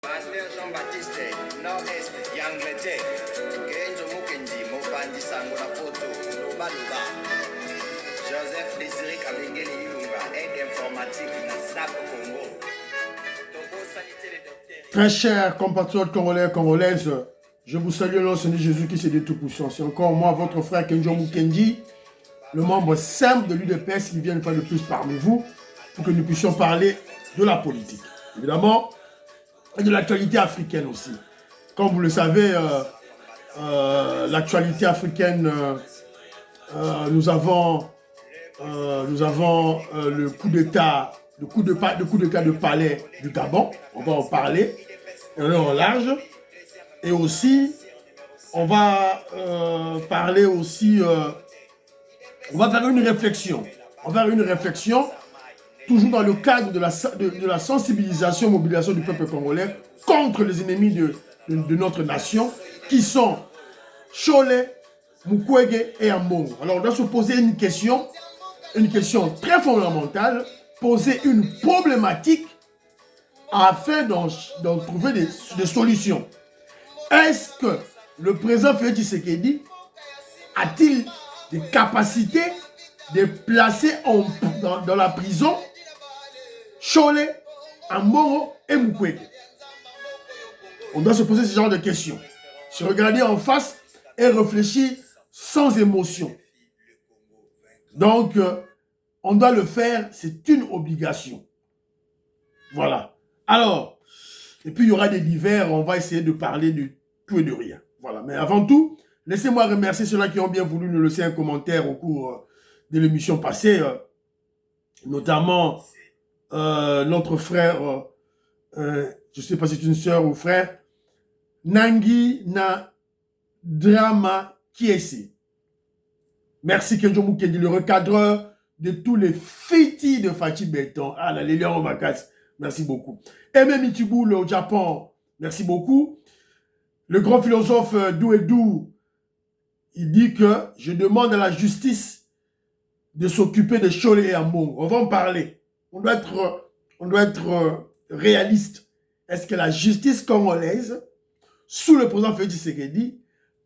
Pasteur Jean-Baptiste, Nord-Est, Yangleterre, Genzo Mukendi, Mobandi Sangola Poto, Loba, Joseph Désiré Kabengeli Ilunga, aide informatique, Nassap Congo. Très chers compatriotes congolais et congolaises, je vous salue au nom de Jésus-Christ et de Tout-Puissant. C'est encore moi, votre frère Kenjo Mukendi, le membre simple de l'UDPS qui vient une fois de plus parmi vous pour que nous puissions parler de la politique, évidemment, et de l'actualité africaine aussi. Comme vous le savez, l'actualité africaine, nous avons le coup d'État, le coup d'État de palais du Gabon. On va en parler en large. Et aussi, on va parler aussi, on va faire une réflexion. On va faire une réflexion toujours dans le cadre de la sensibilisation et mobilisation du peuple congolais contre les ennemis de notre nation, qui sont Cholet, Mukwege et Ambongo. Alors, on doit se poser une question très fondamentale, poser une problématique afin d'en trouver des solutions. Est-ce que le président Félix Tshisekedi a-t-il des capacités de placer dans la prison Cholet, Ambongo et Mukwege? On doit se poser ce genre de questions. Se regarder en face et réfléchir sans émotion. Donc, on doit le faire, c'est une obligation. Voilà. Alors, et puis il y aura des divers, on va essayer de parler de tout et de rien. Voilà. Mais avant tout, laissez-moi remercier ceux-là qui ont bien voulu nous laisser un commentaire au cours de l'émission passée, notamment notre frère, je ne sais pas si c'est une sœur ou frère, Nangi na Drama Kiese. Merci Kenjo Mukendi, le recadreur de tous les fétis de Fachi Béton. Ah, la Lélian au vacances. Merci beaucoup. Aimé Michiboul au Japon. Merci beaucoup. Le grand philosophe Douedou, il dit que je demande à la justice de s'occuper de Cholet et Ambongo. On va en parler. On doit être réaliste. Est-ce que la justice congolaise, sous le président Félix Tshisekedi,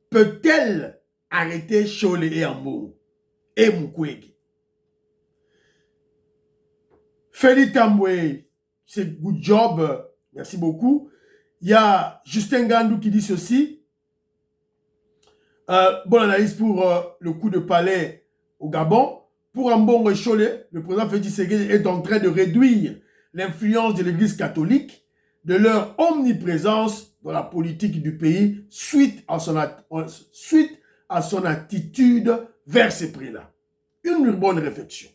peut-elle arrêter Cholet et Ambongo et Mukwege? Félix Tamboué, c'est good job, merci beaucoup. Il y a Justin Gandou qui dit ceci. Bonne analyse pour le coup de palais au Gabon. Pour Ambongo et Cholet, le président Félix Tshisekedi est en train de réduire l'influence de l'Église catholique, de leur omniprésence dans la politique du pays suite à son attitude vers ces prix-là. Une bonne réflexion.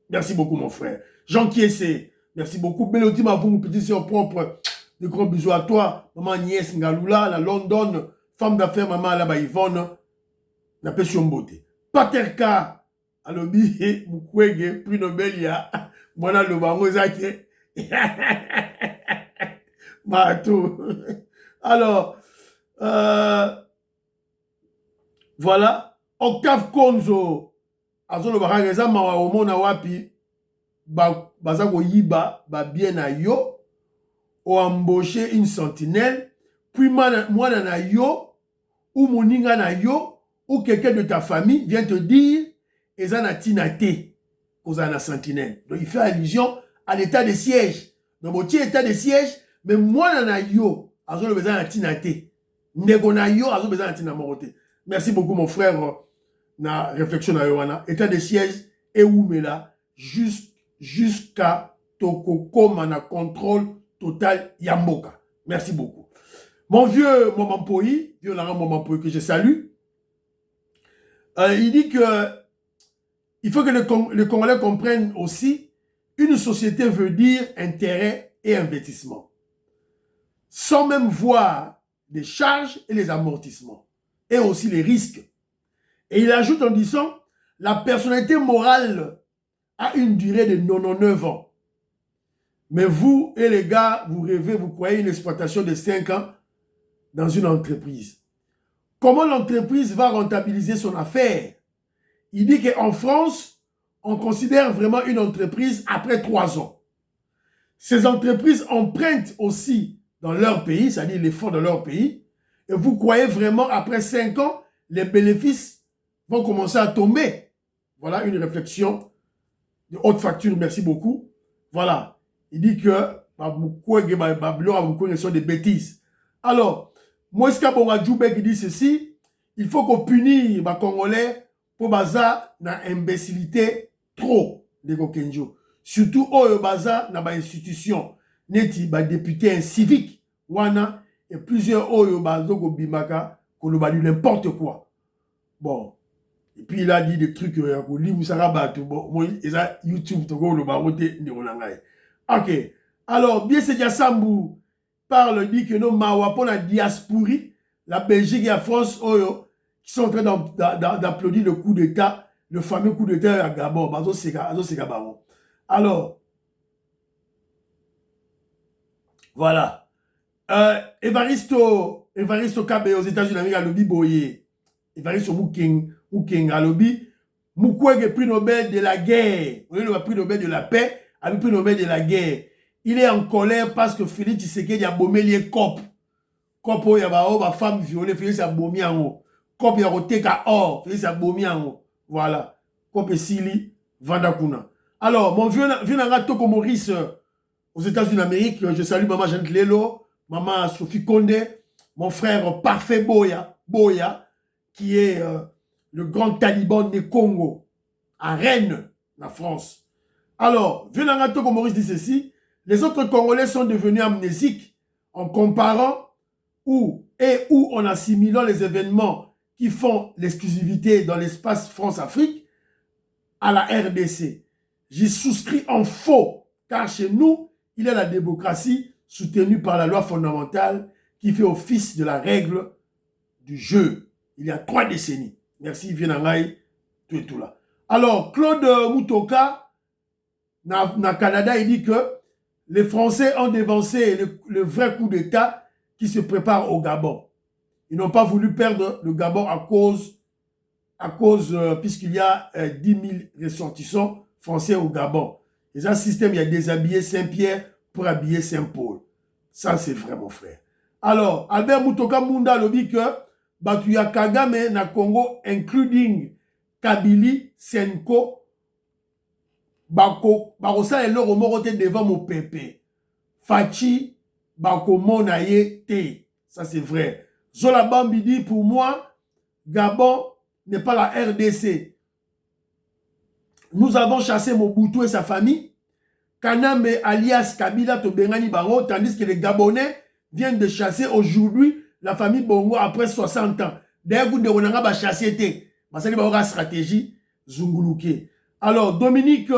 Merci beaucoup, mon frère. Jean Kiessé, merci beaucoup. Béloti Mavou, petit sœur propre, de gros bisous à toi. Maman Niès Ngaloula, la London, femme d'affaires, maman là-bas Yvonne, n'a pas sur beauté. Paterka, alobi, Mukwege, prix Nobel, ya, mwana lobango zake. Mato. Alors, voilà. Octave Konzo, azolo barangeza mawa omona wapi, bazako yiba, bien na yo, ou embauché une sentinelle, puis moi na yo, ou moninga na yo, ou quelqu'un de ta famille vient te dire, ezana tinate, kozana sentinelle. Donc il fait allusion à l'état de siège. Donc mon état de siège, mais moi na yo, azolo bezana tinate. Nego na yo, azolo bezana tinamorote. Merci beaucoup mon frère, na réflexion na yowana. État de siège, et où me là, jusqu'à Tokokoma na contrôle total Yamboka. Merci beaucoup. Mon vieux Momampoï, vieux Laurent Momampoï que je salue, il dit que il faut que les Congolais comprennent aussi, une société veut dire intérêt et investissement, sans même voir les charges et les amortissements, et aussi les risques. Et il ajoute en disant, la personnalité morale a une durée de 99 ans. Mais vous et les gars, vous rêvez, vous croyez une exploitation de 5 ans dans une entreprise. Comment l'entreprise va rentabiliser son affaire? Il dit qu'en France, on considère vraiment une entreprise après 3 ans. Ces entreprises empruntent aussi dans leur pays, c'est-à-dire les fonds dans leur pays, et vous croyez vraiment, après 5 ans, les bénéfices vont commencer à tomber. Voilà une réflexion de haute facture, merci beaucoup. Voilà, il dit que sont des bêtises. Alors, Moïska Bongadjoubek qui dit ceci, il faut qu'on punisse les Congolais pour baza na imbécilité trop de Kokenjo. Surtout au baza na ba institution, neti ba député civique, wana, et plusieurs oyo bazo ko bimaka, ko ba n'importe quoi. Bon. Et puis il a dit des trucs YouTube ok. Alors, bien c'est Sambou parle, dit que nos mawa pour la diaspora, la Belgique et la France, oyo, qui sont en train d'applaudir le coup d'État, le fameux coup d'État à Gabon. Alors, voilà. Evaristo Kabe aux États-Unis, a lobby boye. Evaristo Mukenga lobby. Mukwege prix Nobel de la guerre. Au lieu de prix Nobel de la paix, a prix Nobel de la guerre. Il est en colère parce que Félix Tshisekedi a bombé les copes. Cop, il y a ma femme violée, Félix a bombé en haut. Cop, il y a Roteka or, Félix a bombé en haut. Voilà. Cop et Sili, Vandakuna. Alors, mon vieux Toko Maurice aux États-Unis d'Amérique, je salue maman Jeanne Lelo, maman Sophie Condé, mon frère Parfait Boya, qui est le grand taliban du Congo, à Rennes, la France. Alors, vieux Toko Maurice dit ceci, les autres Congolais sont devenus amnésiques en comparant où en assimilant les événements qui font l'exclusivité dans l'espace France-Afrique à la RDC. J'y souscris en faux, car chez nous, il y a la démocratie soutenue par la loi fondamentale qui fait office de la règle du jeu. Il y a 3 décennies. Merci, Vienangaï, tout et tout là. Alors, Claude Moutoka, na Canada, il dit que les Français ont dévancé le vrai coup d'État qui se prépare au Gabon. Ils n'ont pas voulu perdre le Gabon à cause puisqu'il y a 10 000 ressortissants français au Gabon. Et un système, il y a déshabillé Saint-Pierre pour habiller Saint-Paul. Ça, c'est vrai, mon frère. Alors, Albert Moutoka Munda le dit que Batuya Kagame na Congo, including Kabili, Senko, Barosa et l'or morote devant mon pépé. Fachi, Bako Monaye Te. Ça, c'est vrai. Zola Bambi dit, pour moi, Gabon n'est pas la RDC. Nous avons chassé Mobutu et sa famille. Kaname alias Kabila Tobengani Bango, tandis que les Gabonais viennent de chasser aujourd'hui la famille Bongo après 60 ans. D'ailleurs, vous avez chassé Te. C'est une stratégie Zunguluke. Alors, Dominique,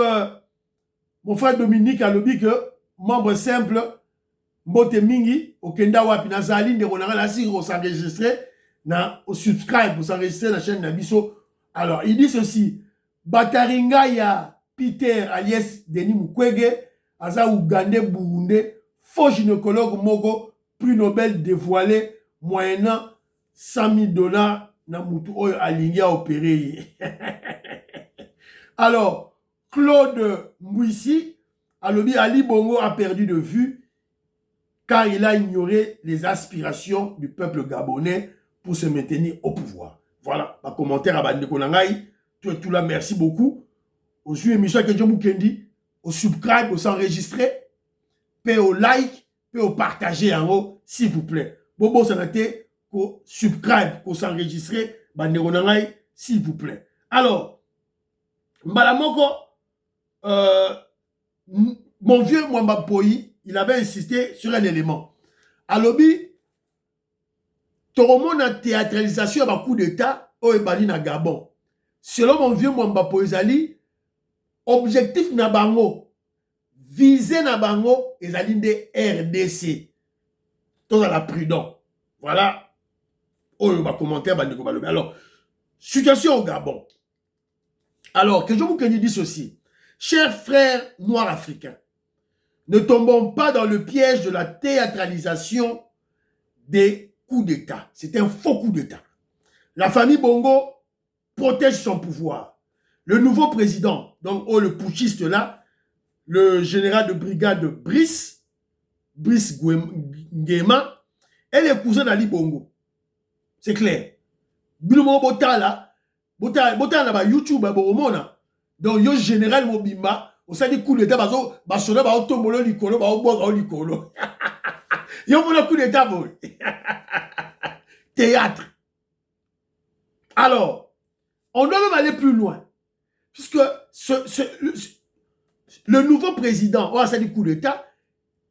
mon frère Dominique a dit que membre simple, Mbote Mingi, au Kenda Wapi, Nazali, de Ronanga Lassi, pour s'enregistrer, au subscribe, pour s'enregistrer dans la chaîne Nabiso. Alors, il dit ceci. Bataringa ya Peter alias Denis Mukwege, Aza Ougandais Burundais, faux gynécologue Mogo, prix Nobel dévoilé, moyennant 100 000 $, na mutu oyo aligné à opérer. Alors, Claude Mbouissi, Ali Bongo a perdu de vue car il a ignoré les aspirations du peuple gabonais pour se maintenir au pouvoir. Voilà, ma commentaire à Bande Konangaï. Tout là, merci beaucoup. Au suivi émission que Dieu Mukendi, au subscribe, au s'enregistrer, puis au like, puis au partager en haut, s'il vous plaît. Bobo Sanate, au subscribe, au s'enregistrer, Bande Konangaï, s'il vous plaît. Alors, Mbalamoko, mon vieux Mwamba Poyi, il avait insisté sur un élément. À l'obbi, tout le monde a théâtralisation à coup d'État au Ebani na Gabon. Selon mon vieux Mwamba Poizali, objectif na bango, visé na bango, ezali de RDC. Tout à la prudent. Voilà. Oh, ma commentaire, alors, situation au Gabon. Alors, que je vous dis ceci. Chers frères noirs africains, ne tombons pas dans le piège de la théâtralisation des coups d'État. C'est un faux coup d'État. La famille Bongo protège son pouvoir. Le nouveau président, donc le putschiste là, le général de brigade Brice, Brice Nguema et les cousins d'Ali Bongo. C'est clair. Bilomo Botala, Botala ba YouTube ba Boromona. Donc yo général Mobimba, on s'est dit coup d'état bazo, basona ba otomolo likolo ba oboga likolo. Yo mon coup d'état bon. Théâtre. Alors, on doit même aller plus loin. Puisque le nouveau président, on s'est dit coup d'état,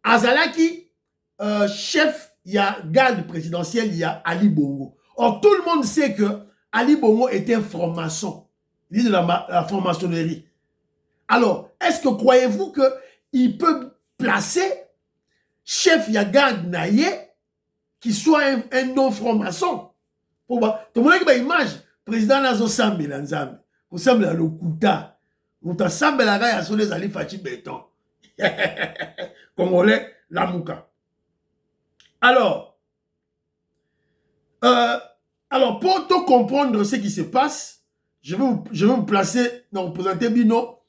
Azalaki, chef, il y a garde présidentiel, il y a Ali Bongo. Or, tout le monde sait que Ali Bongo était un franc-maçon. Il est de la franc-maçonnerie. Alors, est-ce que croyez-vous qu'il peut placer chef Yagan Naye qui soit un non-franc-maçon? Tout le monde a une image. Président Nazo Sambe Lanzambe. Vous semblez à l'Okuta. Vous semblez à la gare à Soles Ali Fachi Béton. Congolais, Lamouka. Alors, pour tout comprendre ce qui se passe, je vais vous placer, non, vous présenter Bino,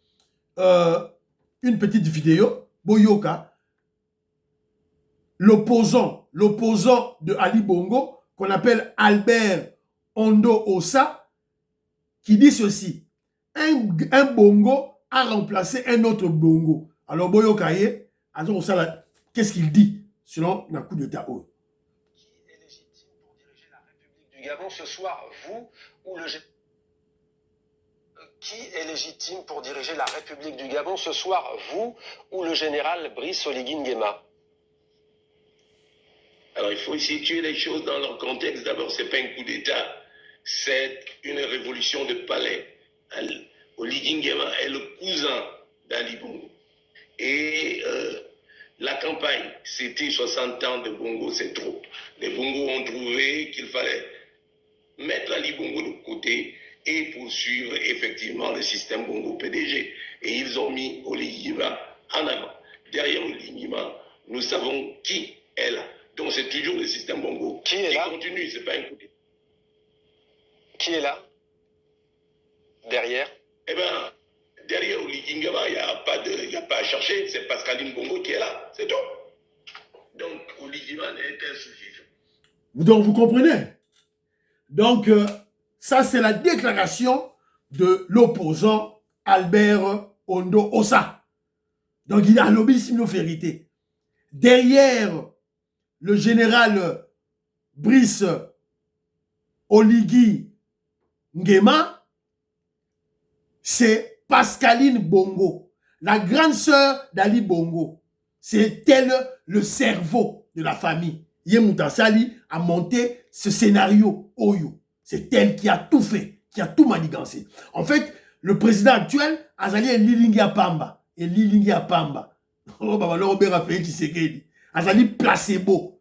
une petite vidéo, Boyoka, l'opposant de Ali Bongo, qu'on appelle Albert Ondo Ossa, qui dit ceci: un Bongo a remplacé un autre Bongo. Alors Boyoka, qu'est-ce qu'il dit selon un coup d'état? Qui est légitime pour diriger la République du Gabon ce soir, vous ou le Qui est légitime pour diriger la République du Gabon ce soir, vous ou le général Brice Oligui Nguema? Alors il faut situer les choses dans leur contexte. D'abord, ce n'est pas un coup d'État, c'est une révolution de palais. Oligui Nguema est le cousin d'Ali Bongo. Et la campagne, c'était 60 ans de Bongo, c'est trop. Les Bongo ont trouvé qu'il fallait mettre Ali Bongo de côté et poursuivre effectivement le système Bongo PDG. Et ils ont mis Oligui Nguema en avant. Derrière Oligui Nguema, nous savons qui est là. Donc c'est toujours le système Bongo qui est là, continue, c'est pas un coup d'État. Qui est là derrière? Eh bien, derrière Oligui Nguema, il n'y a pas à chercher, c'est Pascaline Bongo qui est là, c'est tout. Donc Oligui Nguema n'est qu'un sous-fifre. Donc vous comprenez? Donc ça c'est la déclaration de l'opposant Albert Ondo Ossa. Donc il a lobby une vérité. Derrière le général Brice Oligui Nguema, c'est Pascaline Bongo, la grande sœur d'Ali Bongo. C'est elle le cerveau de la famille. Yemouta Sali a monté ce scénario Oyo. C'est elle qui a tout fait, qui a tout manigancé. En fait, le président actuel, Azali est Lilingia Pamba. Et Lilingia Pamba. Oh, bah, Robert Raphaël Tshisekedi. Azali placebo.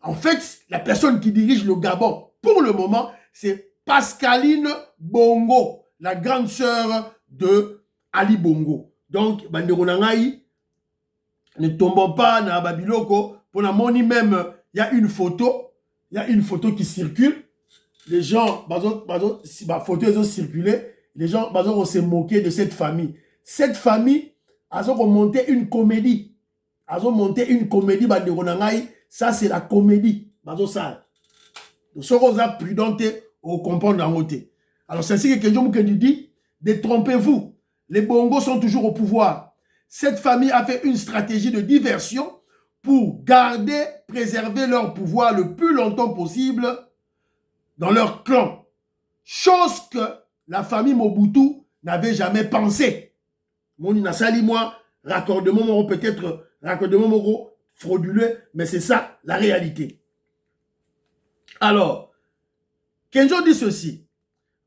En fait, la personne qui dirige le Gabon, pour le moment, c'est Pascaline Bongo, la grande sœur de Ali Bongo. Donc, Bandero Nangaï, ne tombons pas dans Babiloko. Pour la monnaie même, il y a une photo qui circule. Les gens, si ma photo ils ont circulé, les gens vont se moquer de cette famille. Cette famille, ils ont monté une comédie. Ils ont monté une comédie, Bandero Nangaï. Ça, c'est la comédie. Donc, ça, on a prudenté au comprendre en côté. Alors, c'est ainsi que Kenjo dit, détrompez-vous. Les Bongos sont toujours au pouvoir. Cette famille a fait une stratégie de diversion pour garder, préserver leur pouvoir le plus longtemps possible dans leur clan. Chose que la famille Mobutu n'avait jamais pensé. Mon inasali, moi, raccordement, peut-être, raccordement, frauduleux, mais c'est ça la réalité. Alors, Kenjo dit ceci: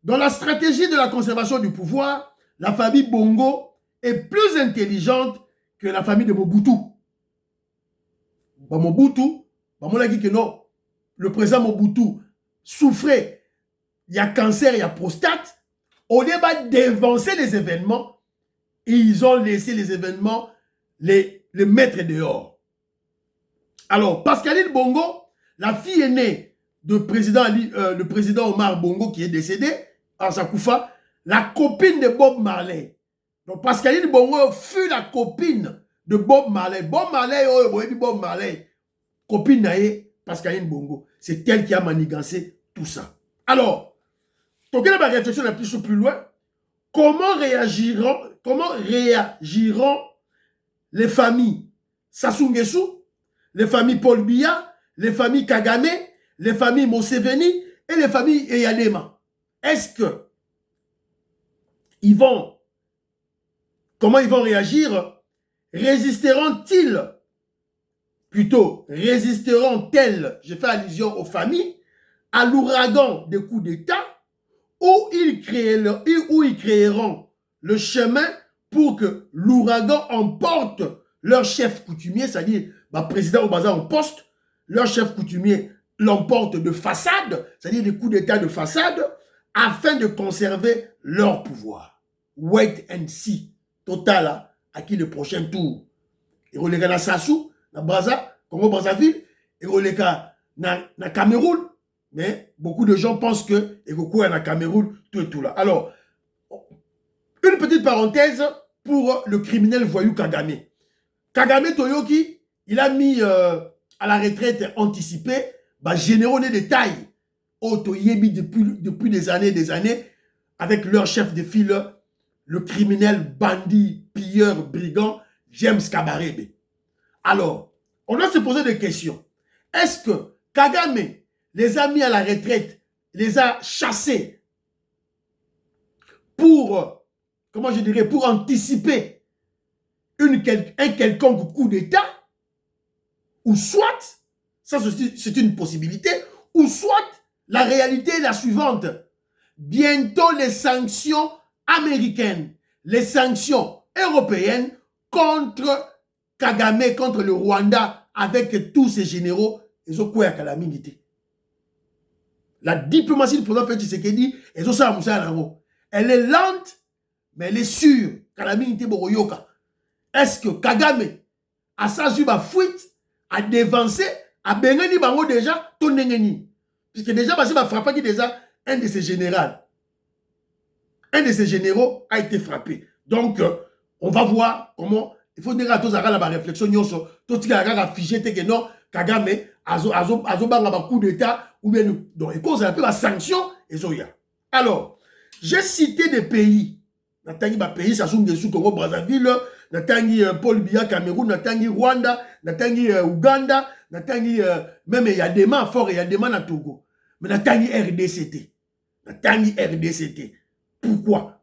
dans la stratégie de la conservation du pouvoir, la famille Bongo est plus intelligente que la famille de Mobutu. Mobutu, on a dit que non, le président Mobutu souffrait, il y a cancer, il y a prostate. Au débat d'évancer les événements, ils ont laissé les événements les mettre dehors. Alors, Pascaline Bongo, la fille aînée de le président Omar Bongo qui est décédé, en Sakoufa, la copine de Bob Marley. Donc, Pascaline Bongo fut la copine de Bob Marley. Bob Marley, oh, Bob Marley, copine naïe, Pascaline Bongo. C'est elle qui a manigancé tout ça. Alors, donc la réflexion la plus loin. Comment réagiront les familles Sassou Nguesso, les familles Paul Biya, les familles Kagame, les familles Museveni et les familles Eyadema? Est-ce que comment ils vont réagir? Résisteront-ils? Plutôt, résisteront-elles, je fais allusion aux familles, à l'ouragan des coups d'État, où ils créeront le chemin pour que l'ouragan emporte leur chef coutumier, c'est-à-dire le président au bazar en poste, leur chef coutumier l'emporte de façade, c'est-à-dire des coups d'État de façade, afin de conserver leur pouvoir. Wait and see. Total, à qui le prochain tour? Et on na Sassou, na Braza, Congo Brazzaville, et on na Cameroun. Mais beaucoup de gens pensent que Ekoko est en Cameroun, tout et tout là. Alors, une petite parenthèse pour le criminel voyou Kagame. Kagame Toyoki, il a mis à la retraite anticipée, généraux de taille, Otoyebi depuis des années, avec leur chef de file, le criminel bandit, pilleur, brigand, James Kabarebe. Alors, on doit se poser des questions. Est-ce que Kagame les a mis à la retraite, les a chassés pour, comment je dirais, pour anticiper un quelconque coup d'État, ou soit, ça c'est une possibilité, ou soit la réalité est la suivante. Bientôt les sanctions américaines, les sanctions européennes contre Kagame, contre le Rwanda, avec tous ses généraux, ils ont quoi à calamité. La diplomatie du président Félix Tshisekedi, elle est lente, mais elle est sûre. Est-ce que Kagame a sa fuite, a dévancé, a bengani bango déjà, ton nengeni? Puisque déjà, parce qu'il va frapper déjà un de ses généraux. Un de ses généraux a été frappé. Donc, on va voir comment. Il faut dire à tous la réflexion, tout ce qui a affiché, que non, Kagame, a coup d'État, ou bien donc, et cause la sanction, et zoya. Alors, j'ai cité des pays. Natangi pays, Sassou Nguesso, Congo Brazzaville, Natangi Paul Biya, Cameroun, Natangi Rwanda, Natangi Ouganda, Natangi même Yadema, fort Yadema na Togo. Mais Natangi RDCT. Natangi RDCT. Pourquoi?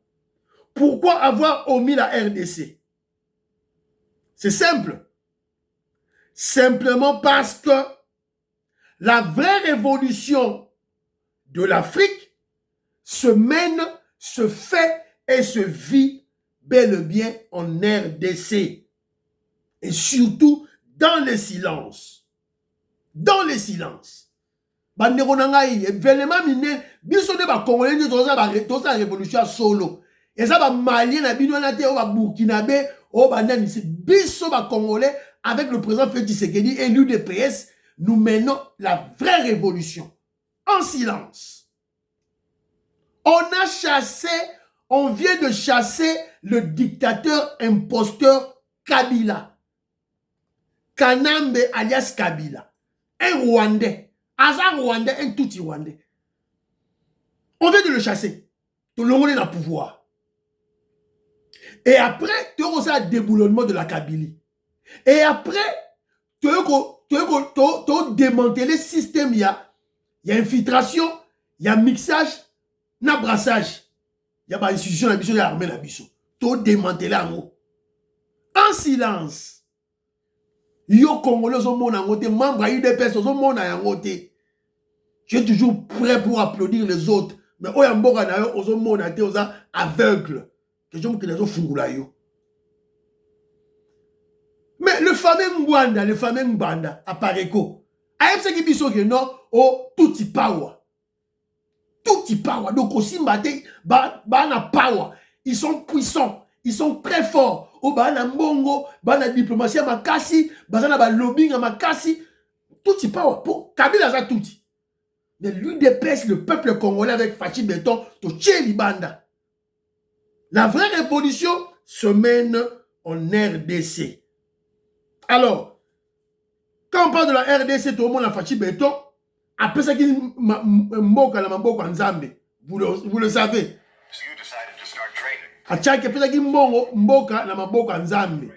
Pourquoi avoir omis la RDC? C'est simple. Simplement parce que la vraie révolution de l'Afrique se mène, se fait et se vit bel et bien en RDC. Et surtout dans le silence. Dans le silence. Événement miné, biso de ba Congolais de la révolution solo. Et ça va malien na bino na te o ba burkinabé o ba nani biso ba Congolais avec le président Félix Tshisekedi et l'UDPS, nous menons la vraie révolution en silence. On vient de chasser le dictateur imposteur Kabila. Kanambe alias Kabila. Un Rwandais. Azar Rwandais, un touti Rwandais. On vient de le chasser. Tout le monde est dans le pouvoir. Et après, tu as aussi un déboulonnement de la Kabylie. Et après, tu as démantelé le système. Il y a infiltration, il y a mixage, il y a brassage. Il y a une institution, il y a l'armée, tu as démantelé en silence. Yo Congolais sont mon angoté, membres à UDPS sont mon angoté. Je suis toujours prêt pour applaudir les autres. Mais oyamboka na yo ozo mona te oza aveugle. Que je me connais fungula yo. Mais le fameux Mwanda, le fameux Mbanda à Pareko. Aïe ce qui biso que non o touti power. Touti power. Donc aussi mbate ba na power. Ils sont puissants, ils sont très forts. O ba na mbongo, ba na diplomatie makasi, ba na ba lobbying makasi. Touti power pour Kabila za touti. Mais l'UDPS, le peuple congolais avec Fachi Béton, to tché Libanda. La vraie révolution se mène en RDC. Alors, quand on parle de la RDC, tout le monde a fait béton. Après ça, mboka na mboka nzambe. Vous le savez. Achaki après ça, mboka na mboka nzambe.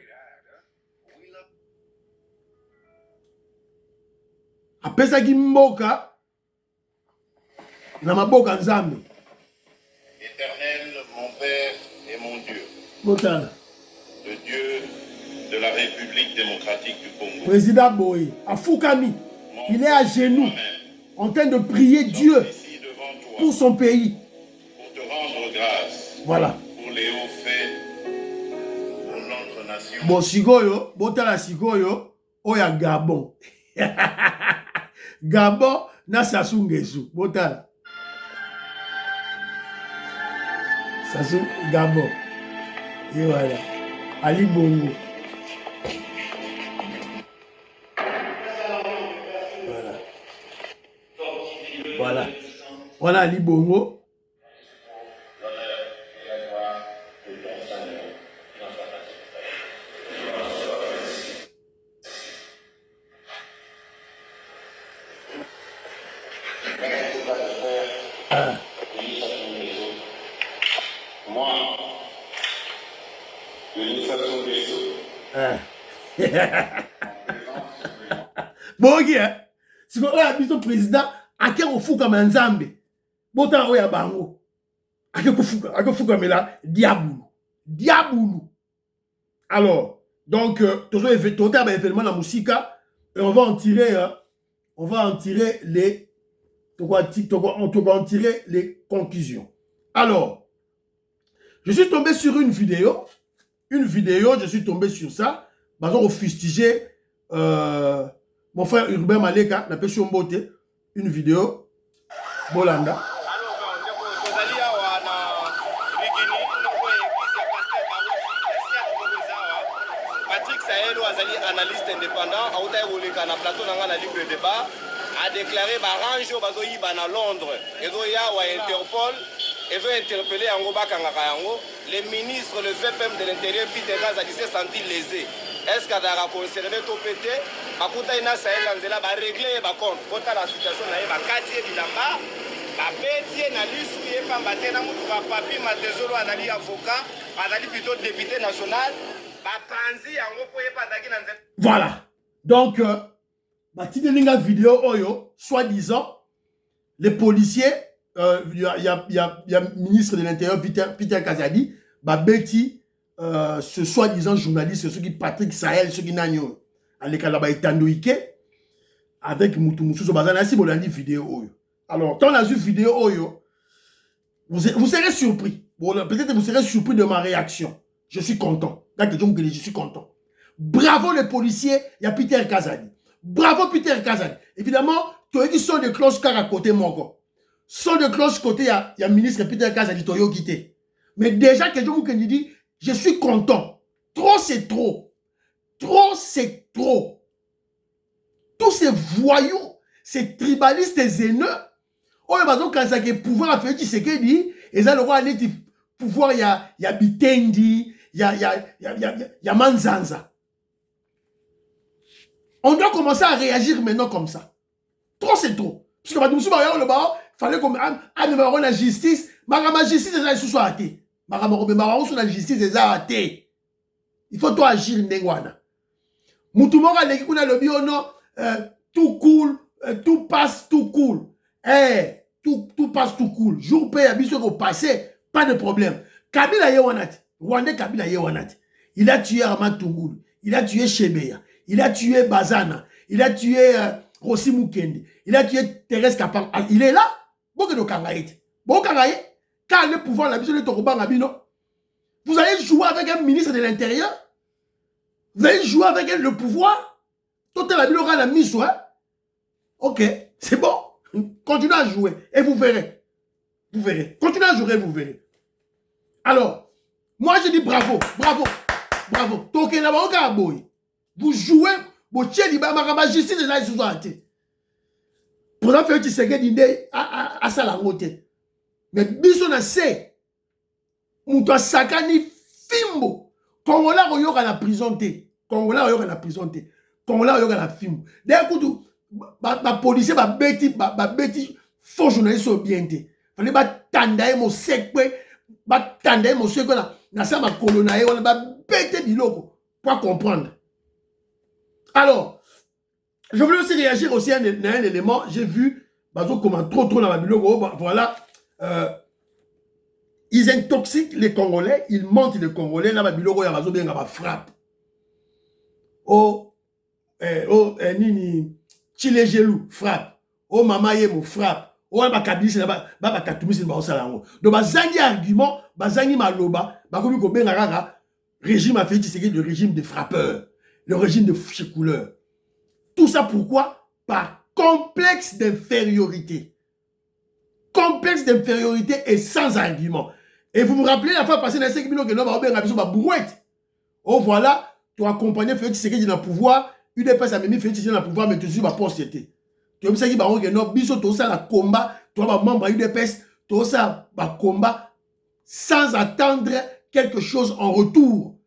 Après ça, mboka na mboka nzambe. Éternel, mon Père et mon Dieu. Botana. Le Dieu de la République démocratique du Congo. Président Boye, à Foukami, il est à genoux, en train de prier Dieu pour son pays. Pour te rendre grâce. Voilà. Pour les hauts faits pour notre nation. Bon, Sigoyo, Botala Sigoyo, Oya Gabon. Gabon, na Sassou Nguesso. Botala. Sassou Gabon. Et voilà. Ali Bongo. Voilà. Voilà. Voilà Ali Bongo. Moi, Denis Sassou Nguesso. Bon, ok, hein? Si vous avez un président, à qui on fout comme un Zambé? Bon, t'as un bango. À qui on fout comme là? Diaboulou. Diaboulou. Alors, donc, tout un événement dans la musique, et on va en tirer les. On va en tirer les conclusions. Alors, je suis tombé sur une vidéo, je suis tombé sur ça, parce qu'on fustigé mon frère Urbain Maleka, la pêche beauté, une vidéo, Bolanda. Patrick Saelo Azali, analyste indépendant, a plateau dans la libre débat, a déclaré baranjo bazoyi bana Londres, ezoya wa Interpol, et veut interpeller Angoba Kangayango, le ministre, le VPM de l'Intérieur, Peter Gaza, qui s'est senti lésé. Est-ce qu'il a concerné tout pété? Bakuta ina Sahel Anzela va régler ba compte. Quand la situation na ba katie bilamba, ba pétier na lisu ye pamba tena mutu ba papi matezolo azali avocat, azali plutôt député national, ba transi yango ko ye pataki na nzela. Voilà. Donc Batidelinga vidéo oyo, soi-disant, les policiers, il y a ministre de l'Intérieur, Peter Kazadi, Betty, ce soi-disant journaliste, ceux qui Patrick Sahel, ceux qui n'ont avec Moutoumoussou Sobazana, si vous avez une vidéo. Alors, quand on a vu vidéo, vous serez surpris. Peut-être vous serez surpris de ma réaction. Je suis content. Je suis content. Bravo les policiers, il y a Peter Kazadi. Bravo Peter Kazadi. Évidemment, tu as dit son de cloche car à côté mon son de cloche côté, il y a ministre Peter Kazadi Toyo quitté. Mais déjà que je vous dis, je suis content. Trop c'est trop. Trop c'est trop. Tous ces voyous, ces tribalistes et haineux, on a besoin quand ça que pouvoir faire du ce qu'il dit, et ça le roi aller pouvoir il y a Bitendi, il y a Manzanza. On doit commencer à réagir maintenant comme ça. Trop c'est trop. Parce que il fallait qu'on ait la justice. La justice est sous la justice est il faut toi agir n'engwana. Moutoumora leki kuna lobi ono tout cool, tout passe tout cool. Tout passe tout cool. Jour paye abisso au passé, pas de problème. Kabila yewanati, Rwandais Kabila yewanati. Il a tué Ahmad Tougoul, il a tué Chebeya, il a tué Bazana, il a tué Rossi Mukende, il a tué Thérèse Kapang. Il est là. Beaucoup de Kangaït. Beaucoup Kangaït. Quand le pouvoir la biso de Tokoban Abino. Vous allez jouer avec un ministre de l'Intérieur. Vous allez jouer avec le pouvoir. Tout le monde aura la mise, hein? Ok, c'est bon. Continuez à jouer et vous verrez. Vous verrez. Continuez à jouer et vous verrez. Alors, moi je dis bravo, bravo, bravo. Vous jouez, vous tchéli, ma justice est là, ils sont arrêtés. Pour ça, faire du secret à Salangote. Mais bisona c'est. Moutoua sakani fimbo. Kongola royoka la prison te. Congolais oyo na prison te. Congolais oyo na film. D'un coup ba policier ba beti faux journaliste au bien te. Fallait ba tandaye mo sekwe, ba tandaye mo sekwe na sa ma colonaye on ba bete biloko pour comprendre. Alors, je voulais aussi réagir aussi à un élément, j'ai vu comment trop dans ma biloko, voilà, ils intoxiquent les Congolais, ils mentent les Congolais, là, ma biloko ya bazo bien ba frappe. Nini Chilegelou frappe. Oh Mama Yemo frappe. Oh Bakabisi ba Katumisi ba osalango. Donc bazangi argument, bazangi maloba, ba komi ko benga kaka régime a fait le régime des frappeurs, le régime de chicouleurs. Tout ça pourquoi? Par complexe d'infériorité. Complexe d'infériorité et sans argument. Et vous vous rappelez la fois passée dans 5 minutes que nous avons bien ba brouette. Oh voilà, tu as accompagné Félix Tshisekedi dans le pouvoir, UDPS a mis Félix Tshisekedi dans le pouvoir, mais tu suis pas poste. Tu as dit que non, biso tout ça la combat, tu as membre UDPS, tout ça va combat sans attendre quelque chose en retour.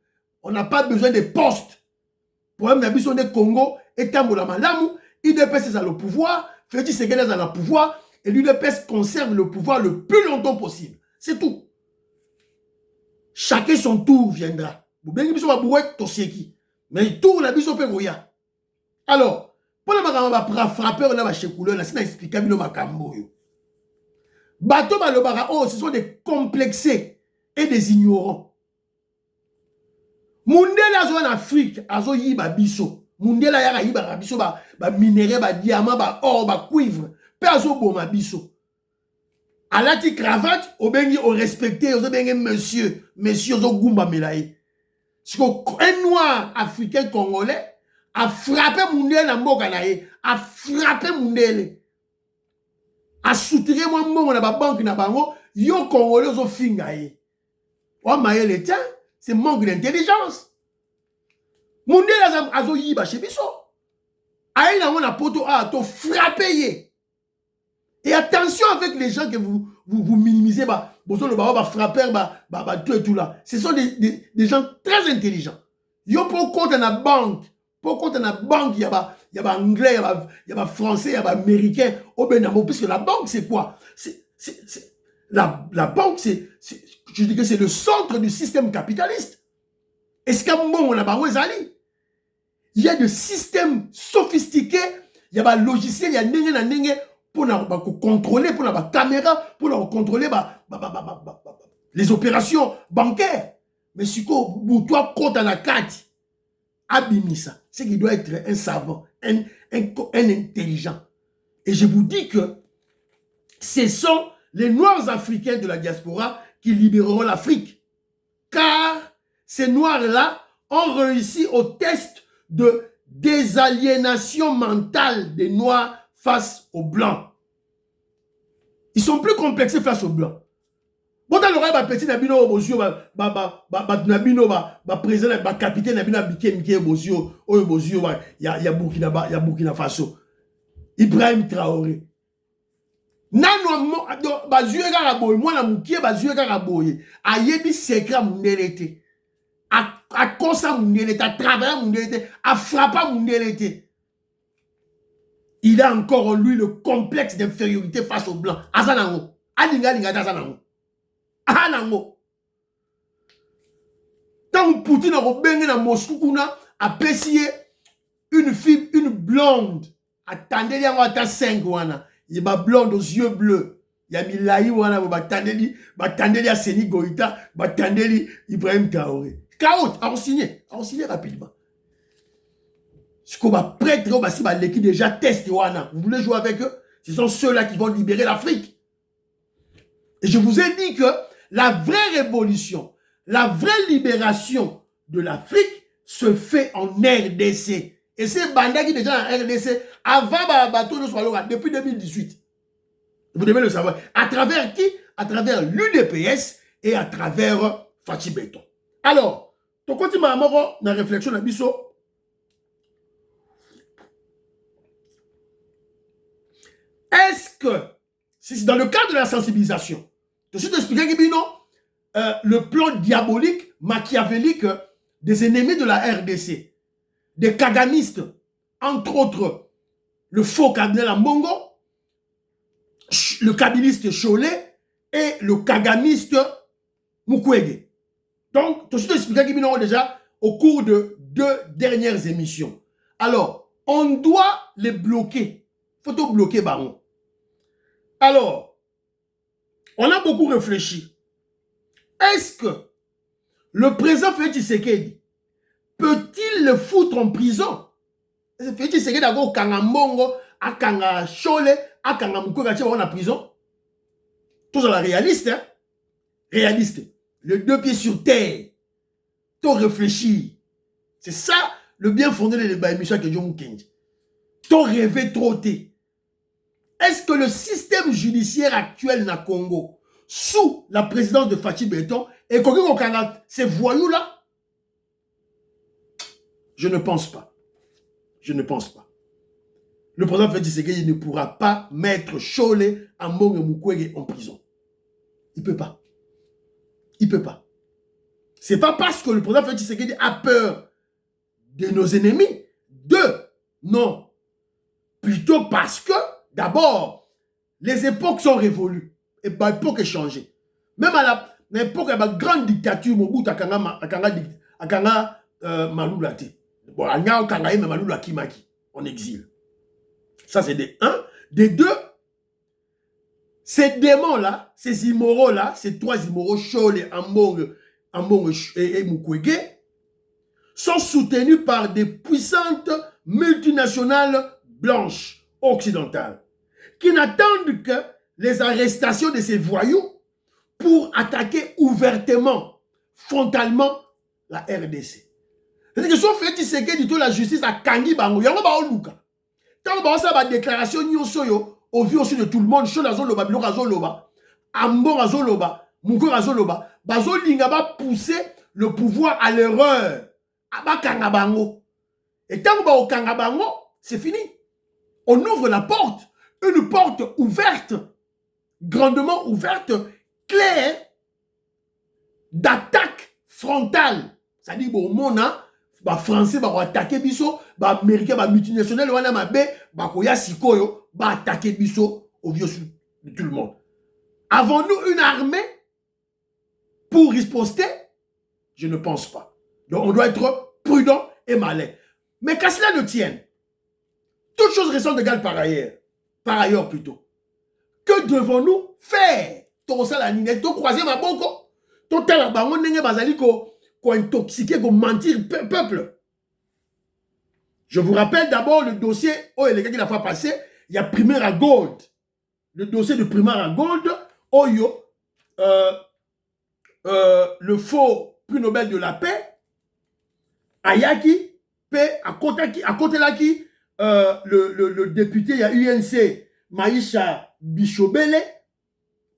On n'a pas besoin de postes. Pour un biso de Congo et Tambola Malamu, UDPS est dans le pouvoir, Félix Tshisekedi est dans le pouvoir et l'UDPS conserve le pouvoir le plus longtemps possible. C'est tout. Chacun son tour viendra. Mais tout la biso pe goya. Alors, pour la frappeur na ba checouleur na sina expliquer bino makambo yo. Bato ba lobara oh ce sont des complexés et des ignorants. Mundela zo en Afrique azo yiba biso. Mundela ya yiba biso ba minerai ba diamant ba or ba cuivre. Pe azo boma biso. Alati cravate obengi o respecter ozo bengi monsieur zo gumba melaye. Un noir africain congolais a frappé Mundele na mboka na ye, a frappé Mundele, a soutiré moi mbongo na ba banque na bango, yo congolais zo finga ye. Wa maye le temps, c'est manque d'intelligence. Mundele azo yiba chez biso. Aïe na mona poto a to frappé ye. Et attention avec les gens que vous minimisez, frappeur, tout et tout là. Ce sont des gens très intelligents. Yo pour compte la banque, il y a anglais, il y a français, il y a américain, au Benamo, puisque la banque c'est quoi? La banque je dis que c'est le centre du système capitaliste. Est-ce qu'à bon on a il y a des systèmes sophistiqués, il y a des logiciels, il y a pour contrôler, pour la caméra, pour contrôler les opérations bancaires. Mais si vous toi compte à la carte, abimisa, c'est qu'il doit être un savant, un intelligent. Et je vous dis que ce sont les Noirs africains de la diaspora qui libéreront l'Afrique. Car ces Noirs-là ont réussi au test de désaliénation mentale des Noirs face aux Blancs. Ils sont plus complexés face aux Blancs. Bon, dans l'oreille, petit nabino obosio, nabino, président, capitaine nabino biké obosio, obosio, ya Burkina Faso. Ibrahim Traoré. Nano, bazué garaboy, moi la moukie, bazué garaboy. Ayebi secret mundelete. A consa mundelete, a travailler mundelete, a frapper mundelete. Il a encore en lui le complexe d'infériorité face aux Blancs. Azanango. Azanango. Azanango. Tant que Poutine a bengue dans Moscou, a apprécié une fille, une blonde. Attendez, il y a 5 wana. Il y a blonde aux yeux bleus. Il y a Milaï wana, attendez, à Seni Goïta, attendez, Ibrahim Traoré. Caout, on signé rapidement. Ce qu'on va prêtre, l'équipe déjà teste. Vous voulez jouer avec eux? Ce sont ceux-là qui vont libérer l'Afrique. Et je vous ai dit que la vraie révolution, la vraie libération de l'Afrique se fait en RDC. Et c'est Banda qui est déjà en RDC avant bateau de Swallowa, depuis 2018. Vous devez le savoir. À travers qui? À travers l'UDPS et à travers Fachi Beton. Alors, tu continues à avoir une réflexion à Bisso. Est-ce que, si c'est dans le cadre de la sensibilisation, je suis expliqué que le plan diabolique, machiavélique des ennemis de la RDC, des kagamistes, entre autres le faux cardinal Ambongo, le kabiliste Cholet et le kagamiste Mukwege. Donc, tout ce que expliqué déjà au cours de 2 dernières émissions. Alors, on doit les bloquer. Il faut bloquer Baron. Alors, on a beaucoup réfléchi. Est-ce que le président Félix Tshisekedi peut-il le foutre en prison? Félix Tshisekedi d'abord Kanga Mbongo, à Kanga Cholet, à Kanga Mukwege en prison. Tout ça, la réaliste, hein? Réaliste. Les 2 pieds sur terre. Tout réfléchir. C'est ça le bien fondé de l'émission que John Mukenji. Tout rêver trop tôt. Est-ce que le système judiciaire actuel na Congo, sous la présidence de Fachi Beton, est connu au Canada, ces voyous-là? Je ne pense pas. Je ne pense pas. Le président Félix Tshisekedi ne pourra pas mettre Cholet, Ambongo et Mukwege en prison. Il ne peut pas. Il ne peut pas. Ce n'est pas parce que le président Félix Tshisekedi a peur de nos ennemis. Non. Plutôt parce que, d'abord, les époques sont révolues. Et l'époque est changée. Même à l'époque de la grande dictature, Mobutu Akanga Maloulate. Bon, Akanga Maloula Kimaki, en exil. Ça, c'est des 1. Des 2, ces démons-là, ces immoraux-là, ces 3 immoraux, Cholet, Ambongo et Mukwege, sont soutenus par des puissantes multinationales blanches occidentales qui n'attendent que les arrestations de ces voyous pour attaquer ouvertement, frontalement la RDC. C'est-à-dire que si on fait Tshisekedi de la justice à Kangi Bango, il y a un Luka. Tant que ça va déclaration au vu aussi de tout le monde, Chola Zoloba, Bilora Zoloba, Ambongo Zoloba, Mukwege Zoloba, Bazolinga va pousser le pouvoir à l'erreur. Et tant que au Kangabango, c'est fini. On ouvre la porte, une porte ouverte, grandement ouverte, claire, d'attaque frontale. C'est-à-dire, bon, mon les Français vont attaquer Bisso, les Américains, les multinationales, les Américains, vont attaquer Bisso au vieux de tout le monde. Avons-nous une armée pour riposter? Je ne pense pas. Donc, on doit être prudent et malin. Mais qu'à cela ne tienne, toutes choses restent égales par ailleurs plutôt. Que devons-nous faire? Tout ça, la ninette, tout croiser ma boko, tout tel bangon n'enge bazali ko intoxiquer, ko mentir peuple. Je vous rappelle d'abord le dossier, oh, les gars qui l'a fait passer, il y a Primera Gold. Le dossier de Primera Gold, oh yo, le faux prix Nobel de la paix, Ayaki, à côté là qui, le député, il y a UNC, Maïcha Bichobele,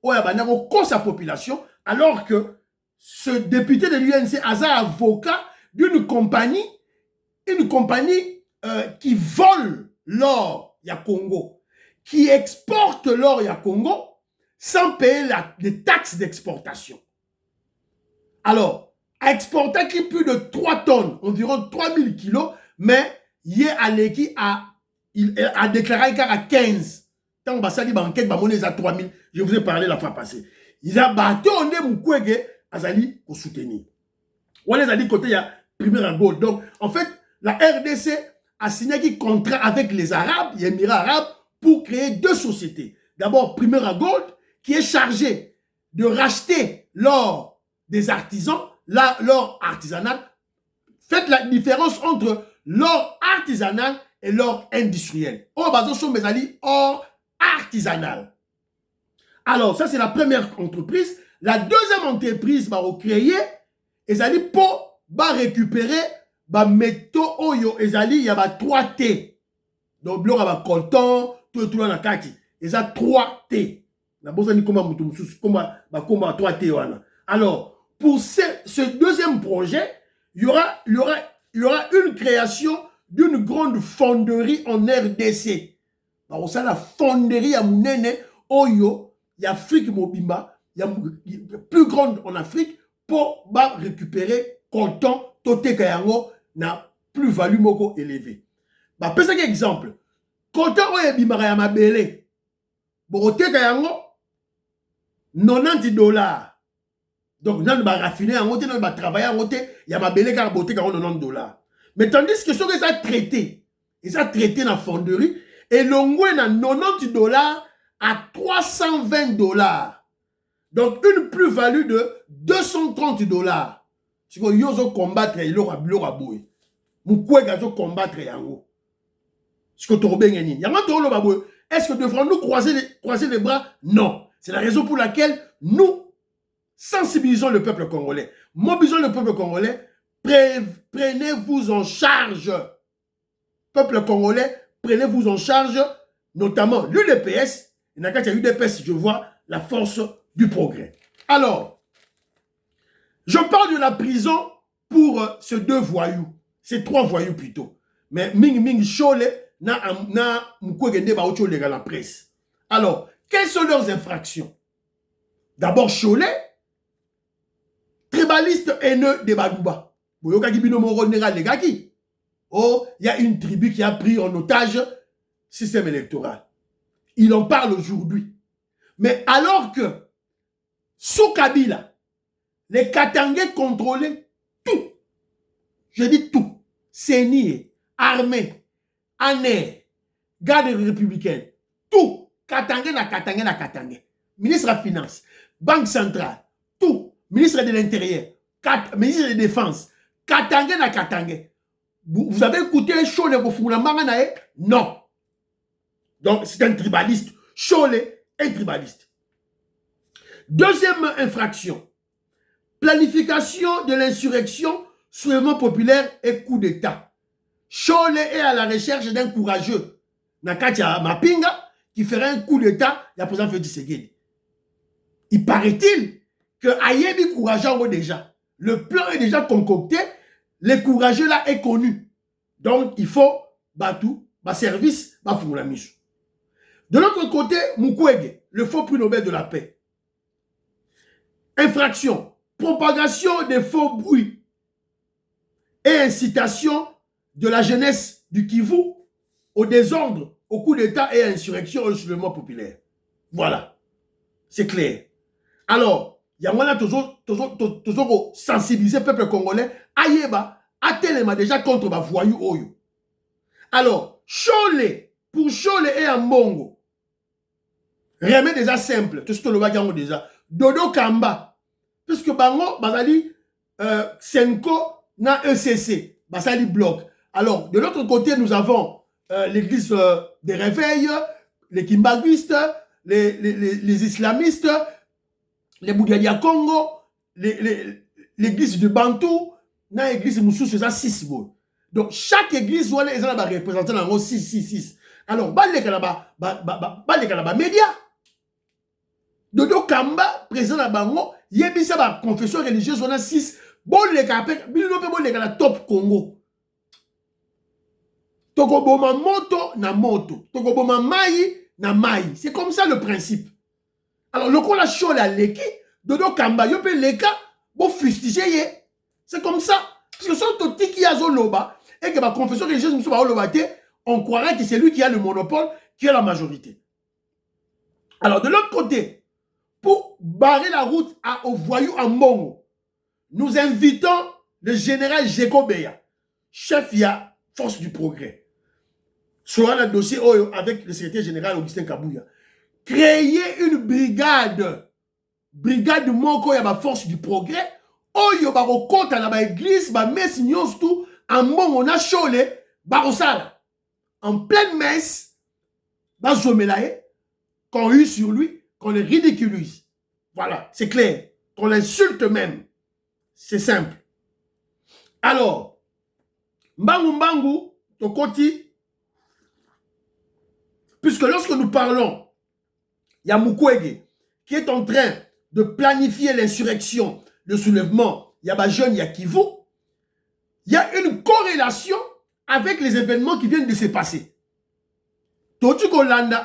où il y a sa population, alors que ce député de l'UNC, Aza avocat d'une compagnie, qui vole l'or, il y a Congo, qui exporte l'or, il y a Congo, sans payer les taxes d'exportation. Alors, a exporté qui plus de 3 tonnes, environ 3000 kilos, mais hier Aleki a déclaré qu'il y a 15. Tant que ça dit banquette, il y a 3000. Je vous ai parlé la fois passée. Ils ont battu on est Mukwege, Azali pour soutenir. On les a dit côté il y a Primera Gold. Donc, en fait, la RDC a signé un contrat avec les Arabes, les Émirats arabes, pour créer 2 sociétés. D'abord, Primera Gold, qui est chargé de racheter l'or des artisans, l'or artisanal. Faites la différence entre l'or artisanal et l'or industriel. Or, bazo sont mes alliés or artisanal. Alors, ça c'est la première entreprise. La deuxième entreprise va créer, ils allaient pour récupérer, métaux oyo, ils allaient, il y a 3 T. Donc, il y a coltan, tout dans la carte. Ils ont 3 T. La bosse dit comment 3 T. Alors, pour ce deuxième projet, il y aura une création d'une grande fonderie en RDC. Alors, ça, la fonderie à Mounene, Oyo, il y a Afrique Mobimba, il y a plus grande en Afrique pour récupérer coltan, Tote Kayango, na plus-value moko élevée. Bah, pesa un exemple. Quand on est bimara ya mabele, boroteka yango 90 $. Donc, nan ba raffiner yango te, nan ba travailler yango te, ya mabele ka boroteka yango 90 $. Mais tandis que ce que ça traité, ils ont traité dans la fonderie, et l'ongwe na 90 $ à 320 $. Donc, une plus-value de 230 $. Si vous avez combattre, il aura boué. Vous pouvez combattre yango. Ce que tu as gagné. Est-ce que devons-nous croiser les bras? Non. C'est la raison pour laquelle nous sensibilisons le peuple congolais. Mobilisons le peuple congolais. Prenez-vous en charge. Peuple congolais, prenez-vous en charge, notamment l'UDPS. Il n'y a qu'à l'UDPS, je vois la force du progrès. Alors, je parle de la prison pour ces 2 voyous. Ces 3 voyous plutôt. Mais Ming Chole na mkwegende ba ocho lega la presse. Alors, quelles sont leurs infractions? D'abord Chole, tribaliste haineux de Badouba. Boyoka Gibino Moro Nera Legaki. Oh, il y a une tribu qui a pris en otage le système électoral. Il en parle aujourd'hui. Mais alors que sous Kabila, les Katangais contrôlaient tout. Je dis tout. Sénier, armée, ANER, garde républicaine, tout. Katangais na Katangais na Katangais. Ministre de la Finance, Banque centrale, tout. Ministre de l'Intérieur, ministre de la Défense, Katangais na Katangais. Vous avez écouté Chole Kofunamanganae? Non. Donc, c'est un tribaliste. Chole est un tribaliste. Deuxième infraction. Planification de l'insurrection, soulèvement populaire et coup d'État. Chole est à la recherche d'un courageux. Nakatia Mapinga, qui ferait un coup d'État, il y a président Félix Tshisekedi. Il paraît-il que Ayebi courageux déjà. Le plan est déjà concocté. Les courageux là est connu. Donc, il faut Batou, service, Fumulamisu. De l'autre côté, Mukwege, le faux prix Nobel de la paix. Infraction, propagation des faux bruits et incitation de la jeunesse du Kivu au désordre, au coup d'État et à insurrection au soulèvement populaire. Voilà. C'est clair. Alors, il y a toujours sensibiliser le peuple congolais. Ayeba, Atelema déjà contre ma voyou Oyo. Alors, Chole, pour Chole et Ambongo, remet déjà simple. Tout ce que le gens déjà. Dodo Kamba, puisque Bango, Bazali, Senko, na ECC, Bazali bloc. Alors, de l'autre côté, nous avons l'église des réveils, les Kimbaguistes, les islamistes, les Bouddha Congo, l'église de Bantou, na église Moussou, c'est ça 6 mots. Donc, chaque église, on a représenté dans 6. Alors, les médias. Dodo Kamba, président de Bango, yebisa ba confession religieuse, on a 6. Bon, les capés, la top Congo. Tokoboma moto na moto. Tokoboma mai na mai. C'est comme ça le principe. Alors, le coup la show la leki, Dodo Kamba, yope leka, bon fustiger. C'est comme ça. Parce que si on te dit qu'il y a Zoloba, et que ma confession religieuse, on croirait que c'est lui qui a le monopole, qui a la majorité. Alors, de l'autre côté, pour barrer la route aux voyous en Mbongo, nous invitons le général Jekobeya, chef ya Force du Progrès, sur un dossier avec le secrétaire général Augustin Kabouya. Créer une brigade Moko ya ma Force du Progrès, Oyo baro kota na ba église, ba messe nyos tout, en Mbongo na Chole, barosala. En pleine messe, ba zomelaye, qu'on use sur lui, qu'on le ridiculise. Voilà, c'est clair. Qu'on l'insulte même. C'est simple. Alors, Mbangu, Tokoti, puisque lorsque nous parlons, il y a Mukwege qui est en train de planifier l'insurrection, le soulèvement, il y a Bajeune, il y a Kivu, il y a une corrélation avec les événements qui viennent de se passer. Toti Kolanda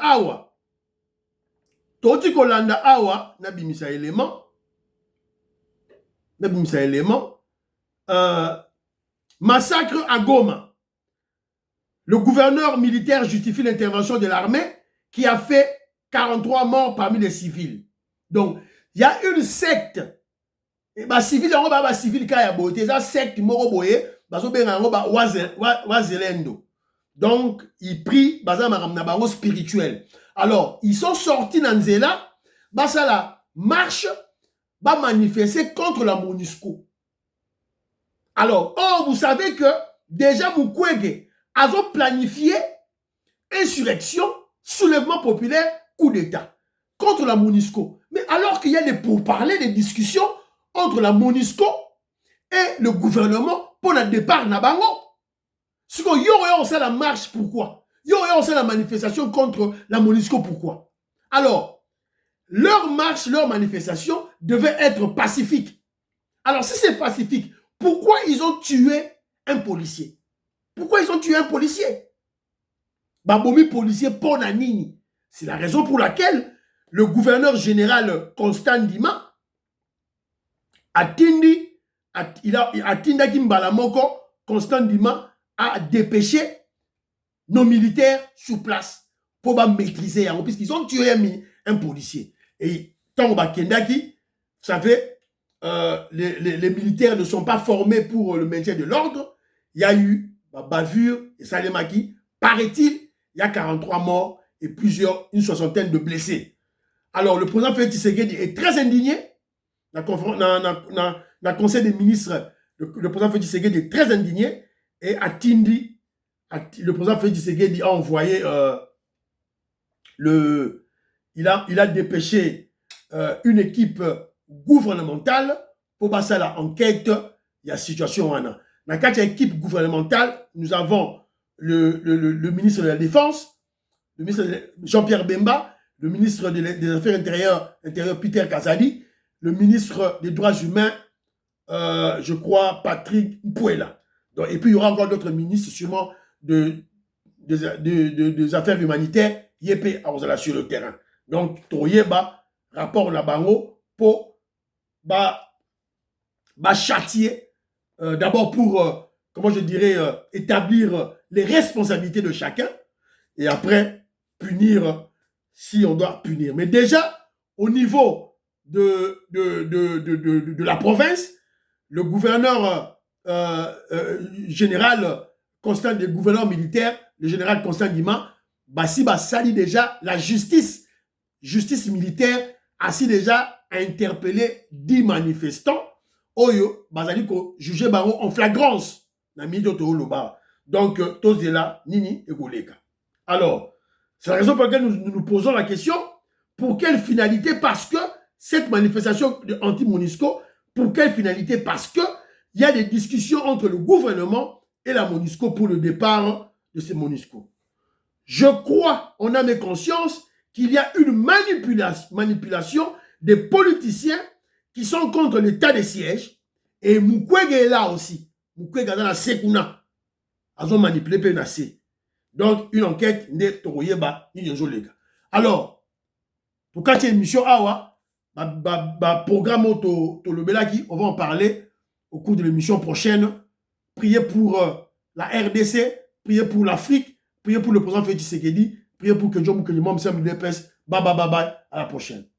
Awa, Nabimisa élément, Massacre à Goma. Le gouverneur militaire justifie l'intervention de l'armée qui a fait 43 morts parmi les civils. Donc, il y a une secte. Et bah civil, on va civil qui a beauté, ça secte moroboye, wazelendo. Donc, ils prient, bazama spirituel. Alors, ils sont sortis dans Nzela, ça la marche, manifester contre la MONUSCO. Alors, vous savez que déjà Mukwege a planifié insurrection, soulèvement populaire, coup d'État contre la MONUSCO. Mais alors qu'il y a des pourparlers, des discussions entre la MONUSCO et le gouvernement pour le départ Nabango. Ce qu'on y aurait la marche, pourquoi? Il y aurait la manifestation contre la MONUSCO, pourquoi? Alors, leur marche, leur manifestation devait être pacifique. Alors, si c'est pacifique, pourquoi ils ont tué un policier? Pourquoi ils ont tué un policier? Babomi policier pour Nanini. C'est la raison pour laquelle le gouverneur général Constant Ndima a Tindaki Mbalamoko, Constant Ndima a dépêché nos militaires sur place pour maîtriser, puisqu'ils ont tué un policier. Et tant Kendaki, vous savez, les militaires ne sont pas formés pour le maintien de l'ordre. Il y a eu bavure et Salemaki. Paraît-il, il y a 43 morts et une soixantaine de blessés. Alors, le président Félix Tshisekedi est très indigné. Dans le conseil des ministres, le président Félix Tshisekedi est très indigné. Et le président Félix Tshisekedi a envoyé il a dépêché une équipe gouvernementale pour passer à l'enquête. Il y a situation. Dans cette équipe gouvernementale, nous avons le ministre de la Défense, le ministre Jean-Pierre Bemba, le ministre des Affaires intérieures Peter Kazadi, le ministre des Droits humains, je crois, Patrick Mpouela. Et puis, il y aura encore d'autres ministres, sûrement, des affaires humanitaires, Yépé sur le terrain. Donc, Toyeba, rapport Nabango, pour châtier, d'abord pour, comment je dirais, établir les responsabilités de chacun, et après, punir si on doit punir. Mais déjà, au niveau de la province, le gouverneur général Constant, le gouverneur militaire, le général Constant Ndima, sali déjà la justice militaire, ainsi déjà interpellé 10 manifestants, oyo, basali ko jugé bango en flagrance, na midi to loba. Donc, tous de là, nini et goleka. Alors, c'est la raison pour laquelle nous nous posons la question, pour quelle finalité? Parce que cette manifestation anti-MONUSCO, pour quelle finalité? Parce que il y a des discussions entre le gouvernement et la MONUSCO pour le départ de ces MONUSCO. Je crois, on a mes consciences, qu'il y a une manipulation des politiciens qui sont contre l'état de siège. Et Mukwege est là aussi. Mukwege est dans la Sekuna. Ils ont manipulé PNAC. Donc, une enquête n'est pas alors, pour quand il y a une mission Awa, programme on va en parler au cours de l'émission prochaine. Priez pour la RDC, priez pour l'Afrique, priez pour le président Félix Tshisekedi, priez pour que John Moukeli Mom Sam Depes. Bye bye bye bye. À la prochaine.